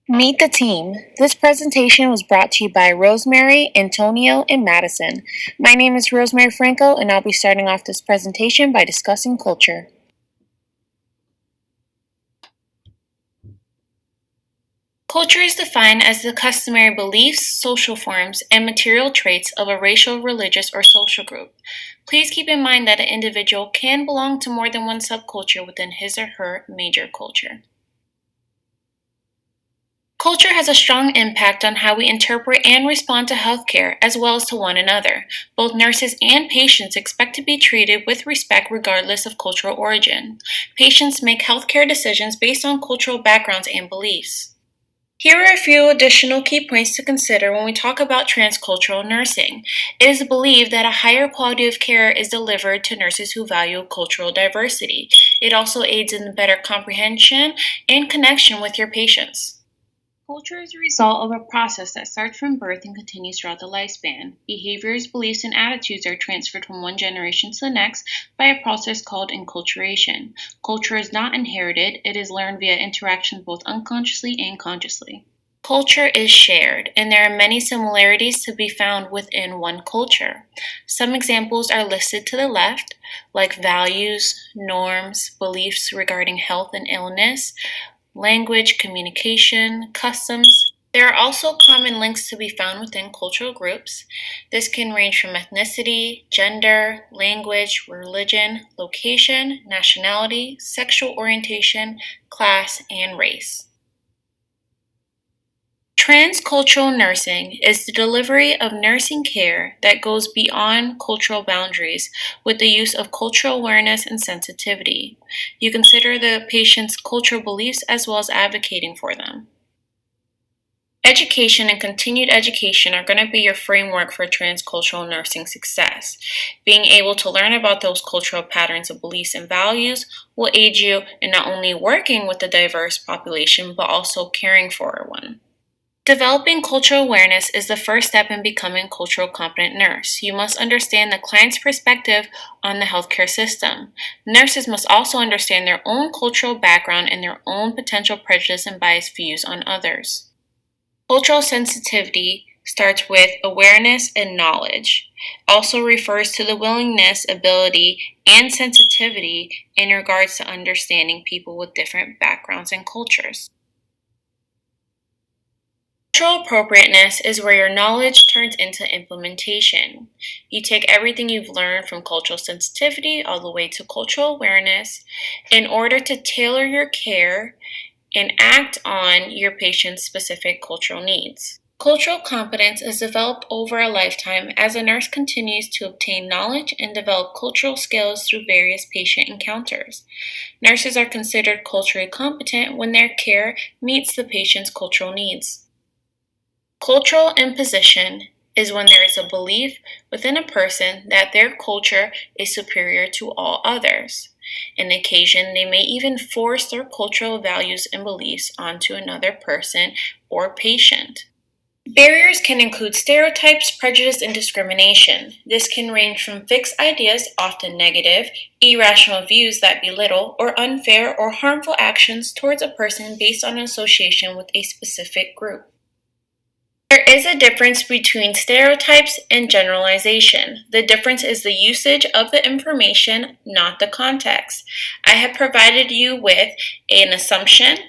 Meet the team. This presentation was brought to you by Rosemary, Antonio, and Madison. My name is Rosemary Franco, and I'll be starting off this presentation by discussing culture. Culture is defined as the customary beliefs, social forms, and material traits of a racial, religious, or social group. Please keep in mind that an individual can belong to more than one subculture within his or her major culture. Culture has a strong impact on how we interpret and respond to healthcare as well as to one another. Both nurses and patients expect to be treated with respect regardless of cultural origin. Patients make healthcare decisions based on cultural backgrounds and beliefs. Here are a few additional key points to consider when we talk about transcultural nursing. It is believed that a higher quality of care is delivered to nurses who value cultural diversity. It also aids in better comprehension and connection with your patients. Culture is a result of a process that starts from birth and continues throughout the lifespan. Behaviors, beliefs, and attitudes are transferred from one generation to the next by a process called enculturation. Culture is not inherited, it is learned via interactions both unconsciously and consciously. Culture is shared, and there are many similarities to be found within one culture. Some examples are listed to the left, like values, norms, beliefs regarding health and illness, language, communication, customs. There are also common links to be found within cultural groups. This can range from ethnicity, gender, language, religion, location, nationality, sexual orientation, class, and race. Transcultural nursing is the delivery of nursing care that goes beyond cultural boundaries with the use of cultural awareness and sensitivity. You consider the patient's cultural beliefs as well as advocating for them. Education and continued education are going to be your framework for transcultural nursing success. Being able to learn about those cultural patterns of beliefs and values will aid you in not only working with a diverse population, but also caring for one. Developing cultural awareness is the first step in becoming a cultural competent nurse. You must understand the client's perspective on the healthcare system. Nurses must also understand their own cultural background and their own potential prejudice and biased views on others. Cultural sensitivity starts with awareness and knowledge. Also refers to the willingness, ability, and sensitivity in regards to understanding people with different backgrounds and cultures. Cultural appropriateness is where your knowledge turns into implementation. You take everything you've learned from cultural sensitivity all the way to cultural awareness in order to tailor your care and act on your patient's specific cultural needs. Cultural competence is developed over a lifetime as a nurse continues to obtain knowledge and develop cultural skills through various patient encounters. Nurses are considered culturally competent when their care meets the patient's cultural needs. Cultural imposition is when there is a belief within a person that their culture is superior to all others. On occasion, they may even force their cultural values and beliefs onto another person or patient. Barriers can include stereotypes, prejudice, and discrimination. This can range from fixed ideas, often negative, irrational views that belittle, or unfair or harmful actions towards a person based on an association with a specific group. There is a difference between stereotypes and generalization. The difference is the usage of the information, not the context. I have provided you with an assumption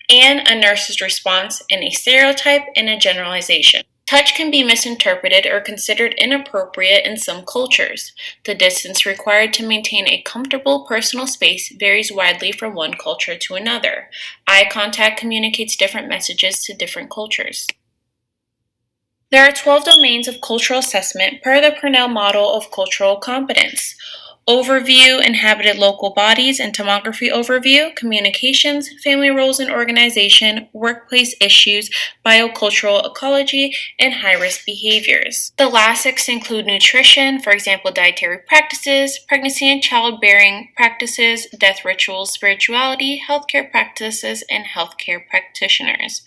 and a nurse's response in a stereotype and a generalization. Touch can be misinterpreted or considered inappropriate in some cultures. The distance required to maintain a comfortable personal space varies widely from one culture to another. Eye contact communicates different messages to different cultures. There are 12 domains of cultural assessment per the Purnell model of cultural competence. Overview, inhabited local bodies and tomography overview, communications, family roles and organization, workplace issues, biocultural ecology, and high-risk behaviors. The last 6 include nutrition, for example, dietary practices, pregnancy and childbearing practices, death rituals, spirituality, healthcare practices, and healthcare practitioners.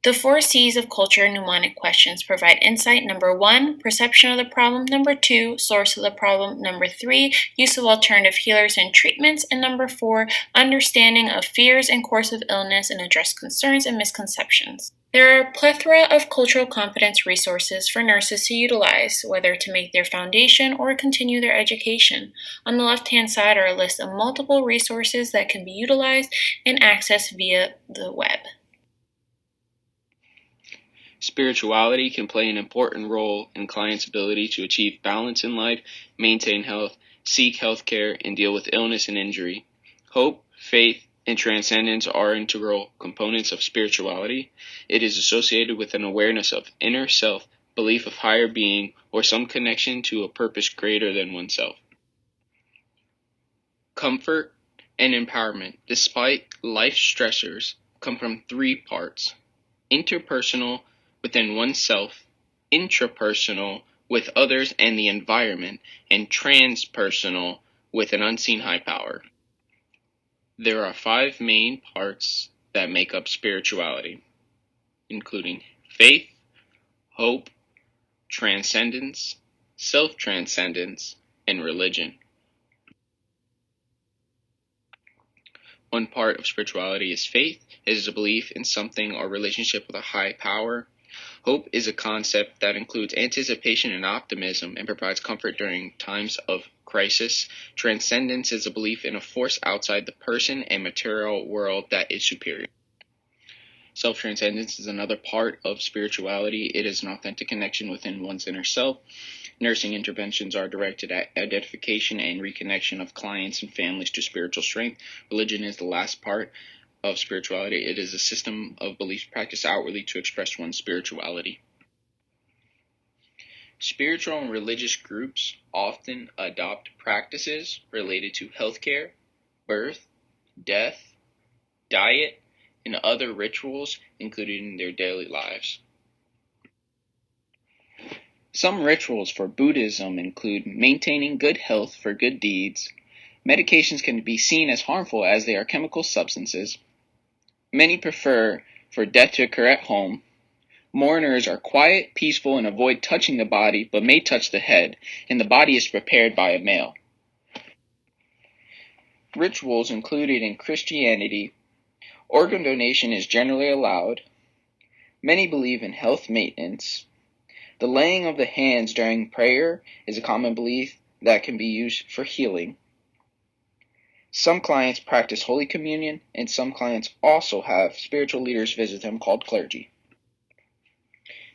The four C's of culture mnemonic questions provide insight. Number 1, perception of the problem. Number 2, source of the problem. Number 3, use of alternative healers and treatments. And number 4, understanding of fears and course of illness and address concerns and misconceptions. There are a plethora of cultural competence resources for nurses to utilize, whether to make their foundation or continue their education. On the left-hand side are a list of multiple resources that can be utilized and accessed via the web. Spirituality can play an important role in clients' ability to achieve balance in life, maintain health, seek health care, and deal with illness and injury. Hope, faith, and transcendence are integral components of spirituality. It is associated with an awareness of inner self, belief of higher being, or some connection to a purpose greater than oneself. Comfort and empowerment, despite life stressors, come from three parts: interpersonal, within oneself; intrapersonal, with others and the environment; and transpersonal, with an unseen high power. There are 5 main parts that make up spirituality, including faith, hope, transcendence, self-transcendence, and religion. One part of spirituality is faith. It is a belief in something or relationship with a high power. Hope is a concept that includes anticipation and optimism and provides comfort during times of crisis. Transcendence is a belief in a force outside the person and material world that is superior. Self-transcendence is another part of spirituality. It is an authentic connection within one's inner self. Nursing interventions are directed at identification and reconnection of clients and families to spiritual strength. Religion is the last part of spirituality. It is a system of beliefs practiced outwardly to express one's spirituality. Spiritual and religious groups often adopt practices related to healthcare, birth, death, diet, and other rituals included in their daily lives. Some rituals for Buddhism include maintaining good health for good deeds. Medications can be seen as harmful as they are chemical substances. Many prefer for death to occur at home. Mourners are quiet, peaceful, and avoid touching the body, but may touch the head, and the body is prepared by a male. Rituals included in Christianity. Organ donation is generally allowed. Many believe in health maintenance. The laying of the hands during prayer is a common belief that can be used for healing. Some clients practice Holy Communion, and some clients also have spiritual leaders visit them called clergy.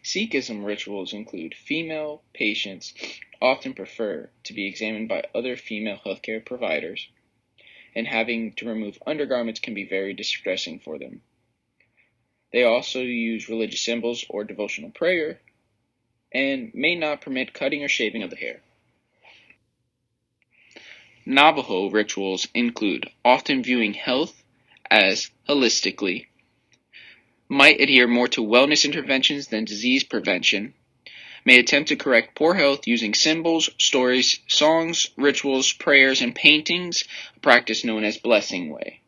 Sikhism rituals include female patients often prefer to be examined by other female healthcare providers, and having to remove undergarments can be very distressing for them. They also use religious symbols or devotional prayer, and may not permit cutting or shaving of the hair. Navajo rituals include often viewing health as holistically, might adhere more to wellness interventions than disease prevention, may attempt to correct poor health using symbols, stories, songs, rituals, prayers, and paintings, a practice known as blessing way.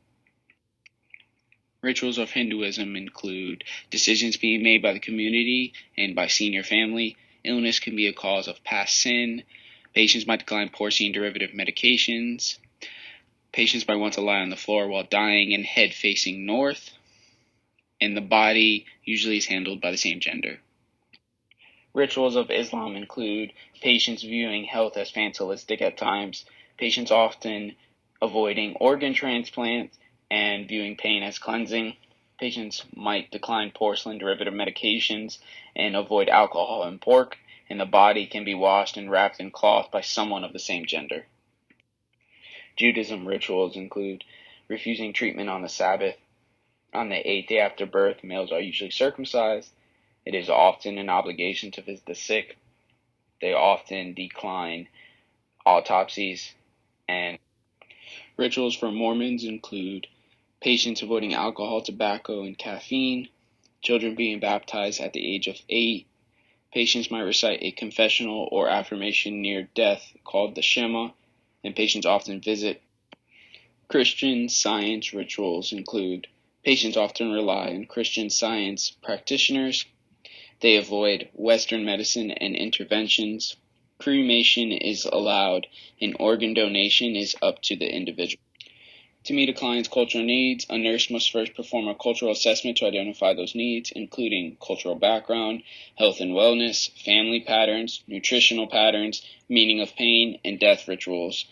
Rituals of Hinduism include decisions being made by the community and by senior family. Illness can be a cause of past sin. Patients might decline porcine derivative medications. Patients might want to lie on the floor while dying and head facing north. And the body usually is handled by the same gender. Rituals of Islam include patients viewing health as fatalistic at times, patients often avoiding organ transplants and viewing pain as cleansing. Patients might decline porcelain derivative medications and avoid alcohol and pork, and the body can be washed and wrapped in cloth by someone of the same gender. Judaism rituals include refusing treatment on the Sabbath. On the 8th day after birth, males are usually circumcised. It is often an obligation to visit the sick. They often decline autopsies. And rituals for Mormons include patients avoiding alcohol, tobacco, and caffeine, children being baptized at the age of 8. Patients might recite a confessional or affirmation near death called the Shema, and patients often visit. Christian Science rituals include Patients often rely on Christian Science practitioners. They avoid Western medicine and interventions. Cremation is allowed, and organ donation is up to the individual. To meet a client's cultural needs, a nurse must first perform a cultural assessment to identify those needs, including cultural background, health and wellness, family patterns, nutritional patterns, meaning of pain, and death rituals.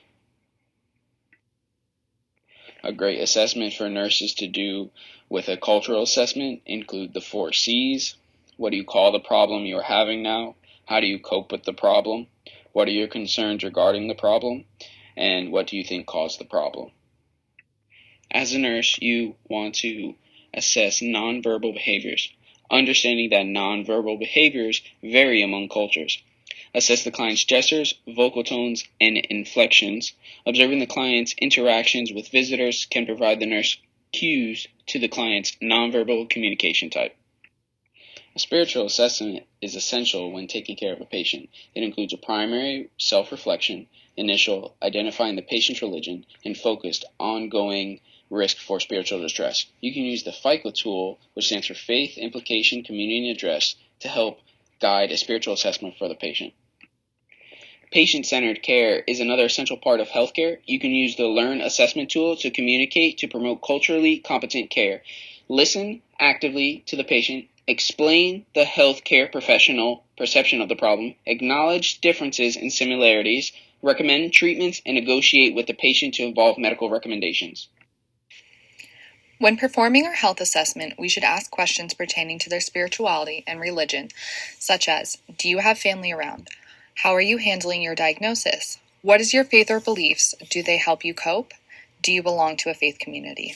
A great assessment for nurses to do with a cultural assessment include the 4 C's. What do you call the problem you're having now? How do you cope with the problem? What are your concerns regarding the problem? And what do you think caused the problem? As a nurse, you want to assess nonverbal behaviors, understanding that nonverbal behaviors vary among cultures. Assess the client's gestures, vocal tones, and inflections. Observing the client's interactions with visitors can provide the nurse cues to the client's nonverbal communication type. A spiritual assessment is essential when taking care of a patient. It includes a primary self-reflection, initial identifying the patient's religion, and focused ongoing risk for spiritual distress. You can use the FICO tool, which stands for Faith, Implication, Community, and Address, to help guide a spiritual assessment for the patient. Patient-centered care is another essential part of healthcare. You can use the Learn Assessment tool to communicate to promote culturally competent care. Listen actively to the patient. Explain the healthcare professional perception of the problem. Acknowledge differences and similarities. Recommend treatments and negotiate with the patient to involve medical recommendations. When performing our health assessment, we should ask questions pertaining to their spirituality and religion, such as, do you have family around? How are you handling your diagnosis? What is your faith or beliefs? Do they help you cope? Do you belong to a faith community?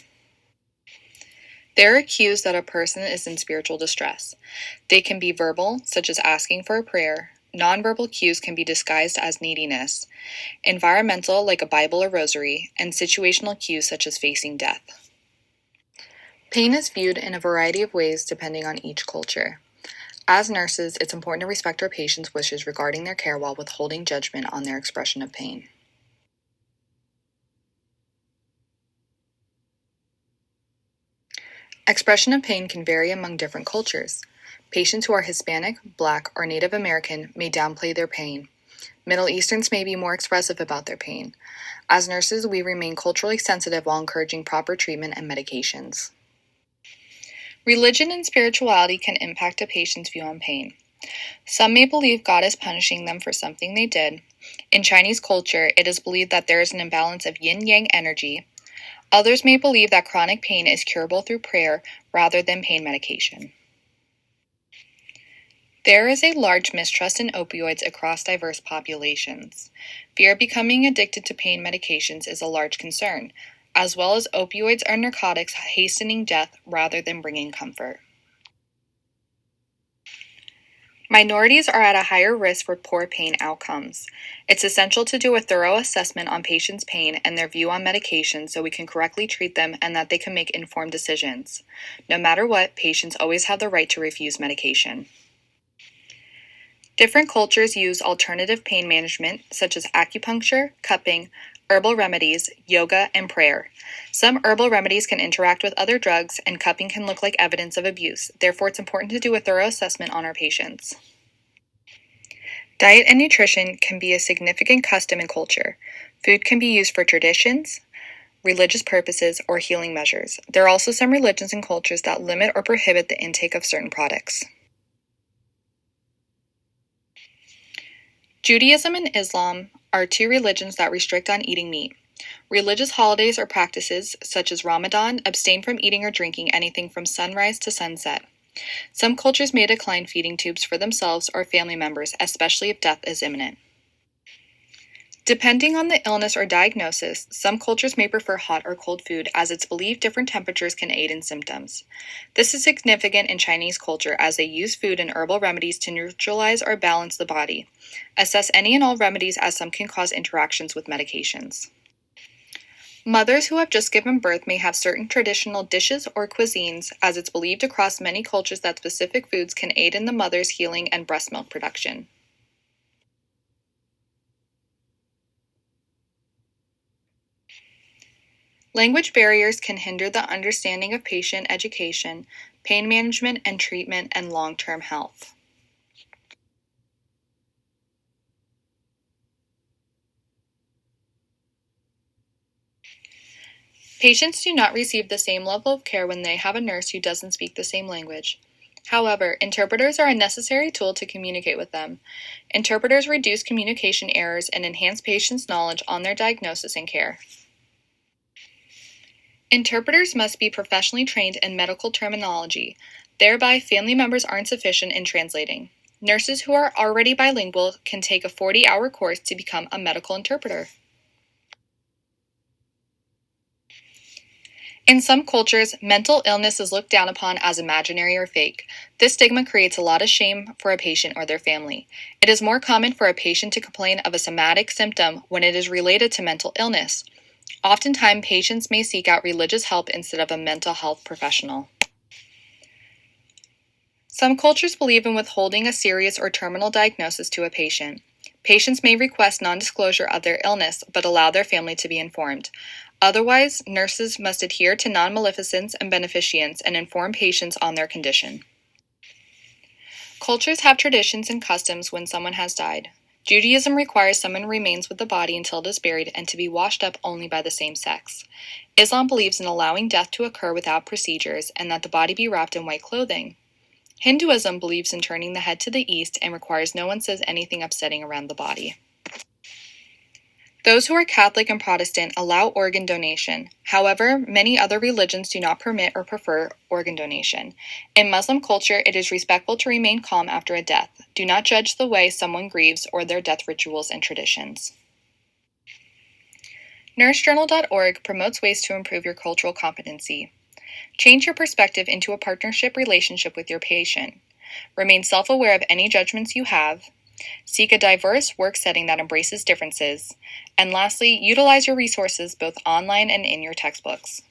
There are cues that a person is in spiritual distress. They can be verbal, such as asking for a prayer. Nonverbal cues can be disguised as neediness. Environmental, like a Bible or rosary, and situational cues such as facing death. Pain is viewed in a variety of ways depending on each culture. As nurses, it's important to respect our patients' wishes regarding their care while withholding judgment on their expression of pain. Expression of pain can vary among different cultures. Patients who are Hispanic, Black, or Native American may downplay their pain. Middle Easterns may be more expressive about their pain. As nurses, we remain culturally sensitive while encouraging proper treatment and medications. Religion and spirituality can impact a patient's view on pain. Some may believe God is punishing them for something they did. In Chinese culture, it is believed that there is an imbalance of yin-yang energy. Others may believe that chronic pain is curable through prayer rather than pain medication. There is a large mistrust in opioids across diverse populations. Fear of becoming addicted to pain medications is a large concern, as well as opioids are narcotics hastening death rather than bringing comfort. Minorities are at a higher risk for poor pain outcomes. It's essential to do a thorough assessment on patients' pain and their view on medication so we can correctly treat them and that they can make informed decisions. No matter what, patients always have the right to refuse medication. Different cultures use alternative pain management, such as acupuncture, cupping, herbal remedies, yoga, and prayer. Some herbal remedies can interact with other drugs, and cupping can look like evidence of abuse. Therefore, it's important to do a thorough assessment on our patients. Diet and nutrition can be a significant custom in culture. Food can be used for traditions, religious purposes, or healing measures. There are also some religions and cultures that limit or prohibit the intake of certain products. Judaism and Islam are two religions that restrict on eating meat. Religious holidays or practices, such as Ramadan, abstain from eating or drinking anything from sunrise to sunset. Some cultures may decline feeding tubes for themselves or family members, especially if death is imminent. Depending on the illness or diagnosis, some cultures may prefer hot or cold food as it's believed different temperatures can aid in symptoms. This is significant in Chinese culture as they use food and herbal remedies to neutralize or balance the body. Assess any and all remedies as some can cause interactions with medications. Mothers who have just given birth may have certain traditional dishes or cuisines as it's believed across many cultures that specific foods can aid in the mother's healing and breast milk production. Language barriers can hinder the understanding of patient education, pain management and treatment, and long-term health. Patients do not receive the same level of care when they have a nurse who doesn't speak the same language. However, interpreters are a necessary tool to communicate with them. Interpreters reduce communication errors and enhance patients' knowledge on their diagnosis and care. Interpreters must be professionally trained in medical terminology. Thereby, family members aren't sufficient in translating. Nurses who are already bilingual can take a 40-hour course to become a medical interpreter. In some cultures, mental illness is looked down upon as imaginary or fake. This stigma creates a lot of shame for a patient or their family. It is more common for a patient to complain of a somatic symptom when it is related to mental illness. Oftentimes, patients may seek out religious help instead of a mental health professional. Some cultures believe in withholding a serious or terminal diagnosis to a patient. Patients may request non-disclosure of their illness, but allow their family to be informed. Otherwise, nurses must adhere to non-maleficence and beneficence and inform patients on their condition. Cultures have traditions and customs when someone has died. Judaism requires someone remains with the body until it is buried and to be washed up only by the same sex. Islam believes in allowing death to occur without procedures and that the body be wrapped in white clothing. Hinduism believes in turning the head to the east and requires no one says anything upsetting around the body. Those who are Catholic and Protestant allow organ donation. However, many other religions do not permit or prefer organ donation. In Muslim culture, it is respectful to remain calm after a death. Do not judge the way someone grieves or their death rituals and traditions. NurseJournal.org promotes ways to improve your cultural competency. Change your perspective into a partnership relationship with your patient. Remain self-aware of any judgments you have. Seek a diverse work setting that embraces differences. And lastly, utilize your resources both online and in your textbooks.